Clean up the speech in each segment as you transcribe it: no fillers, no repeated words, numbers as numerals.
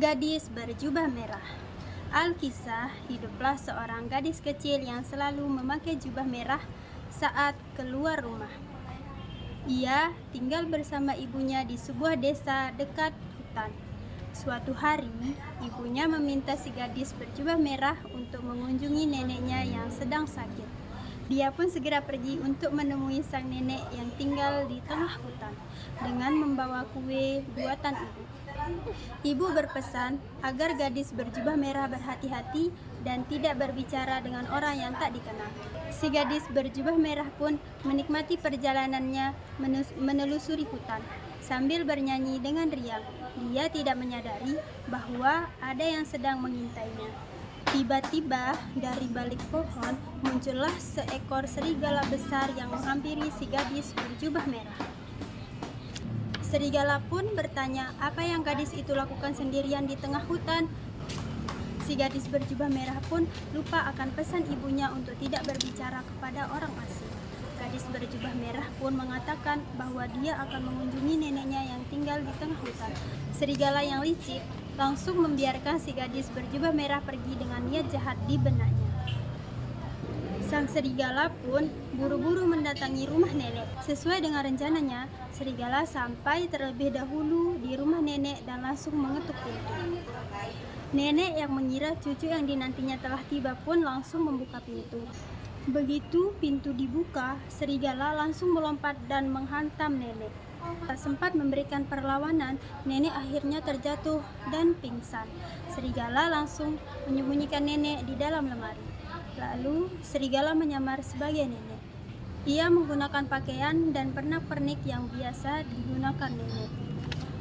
Gadis berjubah merah. Alkisah, hiduplah seorang gadis kecil yang selalu memakai jubah merah saat keluar rumah. Ia tinggal bersama ibunya di sebuah desa dekat hutan. Suatu hari, ibunya meminta si gadis berjubah merah untuk mengunjungi neneknya yang sedang sakit. Dia pun segera pergi untuk menemui sang nenek yang tinggal di tengah hutan dengan membawa kue buatan ibu. Ibu berpesan agar gadis berjubah merah berhati-hati dan tidak berbicara dengan orang yang tak dikenal. Si gadis berjubah merah pun menikmati perjalanannya menelusuri hutan sambil bernyanyi dengan riang. Dia tidak menyadari bahwa ada yang sedang mengintainya. Tiba-tiba dari balik pohon muncullah seekor serigala besar yang menghampiri si gadis berjubah merah. Serigala pun bertanya apa yang gadis itu lakukan sendirian di tengah hutan. Si gadis berjubah merah pun lupa akan pesan ibunya untuk tidak berbicara kepada orang asing. Gadis berjubah merah pun mengatakan bahwa dia akan mengunjungi neneknya yang tinggal di tengah hutan. Serigala yang licik langsung membiarkan si gadis berjubah merah pergi dengan niat jahat di benaknya. Sang serigala pun buru-buru mendatangi rumah nenek. Sesuai dengan rencananya, serigala sampai terlebih dahulu di rumah nenek dan langsung mengetuk pintu. Nenek yang mengira cucu yang dinantinya telah tiba pun langsung membuka pintu. Begitu pintu dibuka, serigala langsung melompat dan menghantam nenek. Tak sempat memberikan perlawanan, nenek akhirnya terjatuh dan pingsan. Serigala langsung menyembunyikan nenek di dalam lemari. Lalu, serigala menyamar sebagai nenek. Ia menggunakan pakaian dan pernak-pernik yang biasa digunakan nenek,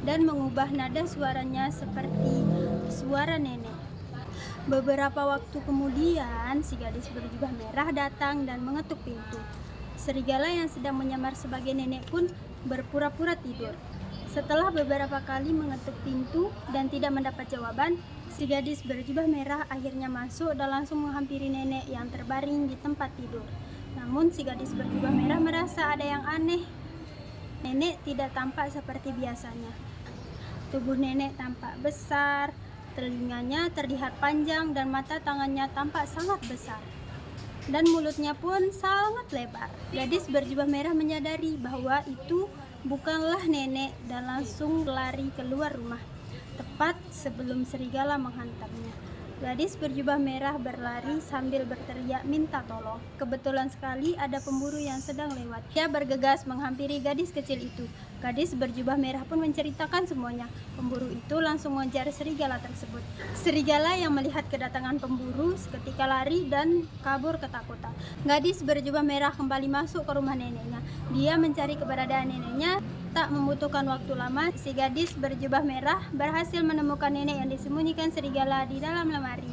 dan mengubah nada suaranya seperti suara nenek. Beberapa waktu kemudian, si gadis berjubah merah datang dan mengetuk pintu. Serigala yang sedang menyamar sebagai nenek pun berpura-pura tidur. Setelah beberapa kali mengetuk pintu dan tidak mendapat jawaban, si gadis berjubah merah akhirnya masuk dan langsung menghampiri nenek yang terbaring di tempat tidur. Namun si gadis berjubah merah merasa ada yang aneh. Nenek tidak tampak seperti biasanya. Tubuh nenek tampak besar, telinganya terlihat panjang dan mata tangannya tampak sangat besar. Dan mulutnya pun sangat lebar. Gadis berjubah merah menyadari bahwa itu bukanlah nenek dan langsung lari keluar rumah, tepat sebelum serigala menghantamnya. Gadis berjubah merah berlari sambil berteriak minta tolong. Kebetulan sekali ada pemburu yang sedang lewat. Dia bergegas menghampiri gadis kecil itu. Gadis berjubah merah pun menceritakan semuanya. Pemburu itu langsung mengejar serigala tersebut. Serigala yang melihat kedatangan pemburu seketika lari dan kabur ketakutan. Gadis berjubah merah kembali masuk ke rumah neneknya. Dia mencari keberadaan neneknya. Tak membutuhkan waktu lama, si gadis berjubah merah berhasil menemukan nenek yang disembunyikan serigala di dalam lemari.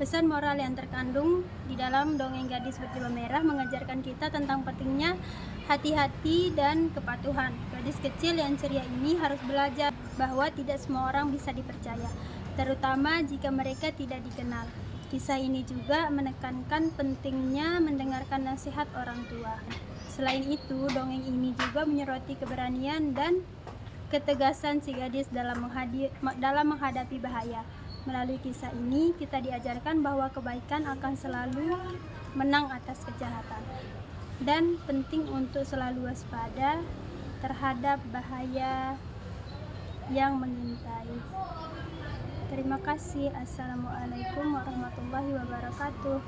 Pesan moral yang terkandung di dalam dongeng gadis berjubah merah mengajarkan kita tentang pentingnya hati-hati dan kepatuhan. Gadis kecil yang ceria ini harus belajar bahwa tidak semua orang bisa dipercaya, terutama jika mereka tidak dikenal. Kisah ini juga menekankan pentingnya mendengarkan nasihat orang tua. Selain itu, dongeng ini juga menyoroti keberanian dan ketegasan si gadis dalam menghadapi bahaya. Melalui kisah ini, kita diajarkan bahwa kebaikan akan selalu menang atas kejahatan, dan penting untuk selalu waspada terhadap bahaya yang mengintai. Terima kasih. Assalamualaikum warahmatullahi wabarakatuh.